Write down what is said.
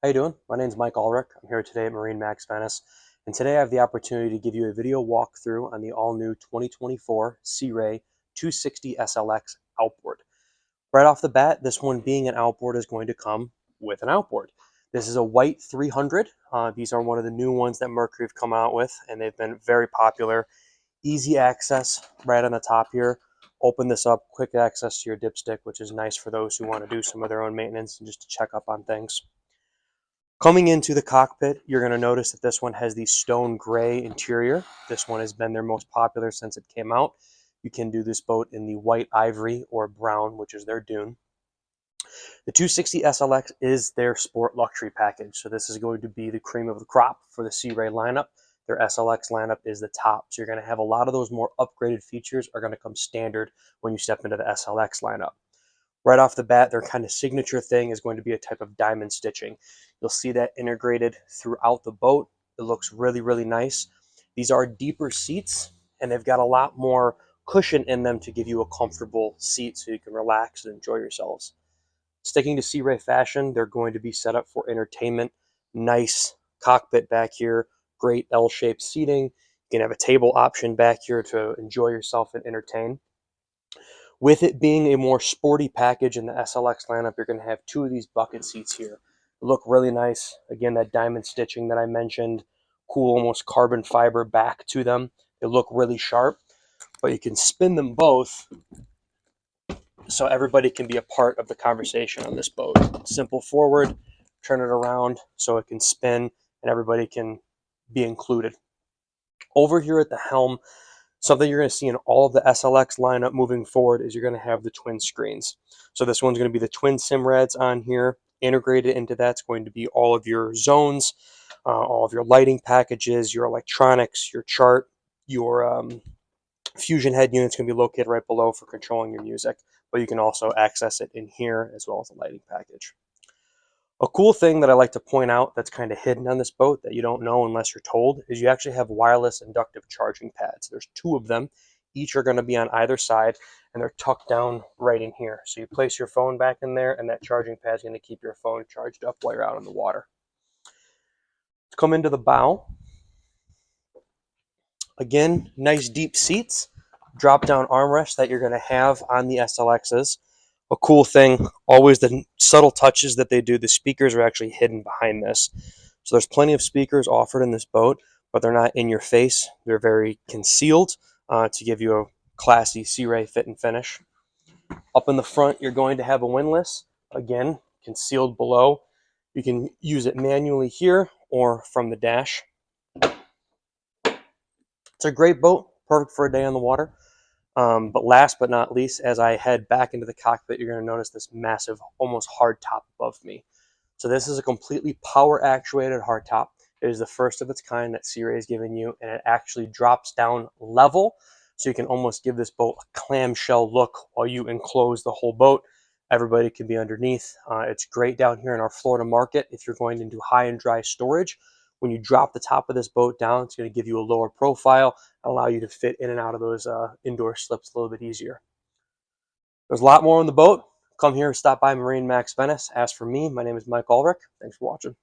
How you doing? My name is Mike Ulrich. I'm here today at MarineMax Venice, and today I have the opportunity to give you a video walkthrough on the all-new 2024 Sea Ray 260 SLX Outboard. Right off the bat, this one being an outboard is going to come with an outboard. This is a white 300. These are one of the new ones that Mercury have come out with, and they've been very popular. Easy access right on the top here. Open this up, quick access to your dipstick, which is nice for those who want to do some of their own maintenance and just to check up on things. Coming into the cockpit, you're going to notice that this one has the stone gray interior. This one has been their most popular since it came out. You can do this boat in the white ivory or brown, which is their dune. The 260 SLX is their sport luxury package, so this is going to be the cream of the crop for the Sea Ray lineup. Their SLX lineup is the top, so you're going to have a lot of those more upgraded features are going to come standard when you step into the SLX lineup. Right off the bat, their kind of signature thing is going to be a type of diamond stitching. You'll see that integrated throughout the boat. It looks really, really nice. These are deeper seats, and they've got a lot more cushion in them to give you a comfortable seat so you can relax and enjoy yourselves. Sticking to Sea Ray fashion, they're going to be set up for entertainment. Nice cockpit back here, great L-shaped seating. You can have a table option back here to enjoy yourself and entertain. With it being a more sporty package in the SLX lineup, you're going to have two of these bucket seats here. They look really nice. Again, that diamond stitching that I mentioned, cool, almost carbon fiber back to them. They look really sharp, but you can spin them both so everybody can be a part of the conversation on this boat. Simple forward, turn it around so it can spin and everybody can be included. Over here at the helm, something you're going to see in all of the SLX lineup moving forward is you're going to have the twin screens. So this one's going to be the twin Simrads on here. Integrated into that's going to be all of your zones, all of your lighting packages, your electronics, your chart, your fusion head unit's going to be located right below for controlling your music. But you can also access it in here as well as the lighting package. A cool thing that I like to point out that's kind of hidden on this boat that you don't know unless you're told is you actually have wireless inductive charging pads. There's two of them. Each are going to be on either side, and they're tucked down right in here. So you place your phone back in there, and that charging pad is going to keep your phone charged up while you're out on the water. Let's come into the bow. Again, nice deep seats, drop-down armrests that you're going to have on the SLXs. A cool thing, always the subtle touches that they do, the speakers are actually hidden behind this. So there's plenty of speakers offered in this boat, but they're not in your face. They're very concealed to give you a classy Sea Ray fit and finish. Up in the front, you're going to have a windlass, again, concealed below. You can use it manually here or from the dash. It's a great boat, perfect for a day on the water. But last but not least, as I head back into the cockpit, you're going to notice this massive, almost hard top above me. So this is a completely power actuated hard top. It is the first of its kind that Sea Ray has given you, and it actually drops down level, so you can almost give this boat a clamshell look while you enclose the whole boat. Everybody can be underneath. It's great down here in our Florida market if you're going into high and dry storage. When you drop the top of this boat down, it's going to give you a lower profile and allow you to fit in and out of those indoor slips a little bit easier. There's a lot more on the boat. Come here, stop by MarineMax Venice. Ask for me. My name is Mike Ulrich. Thanks for watching.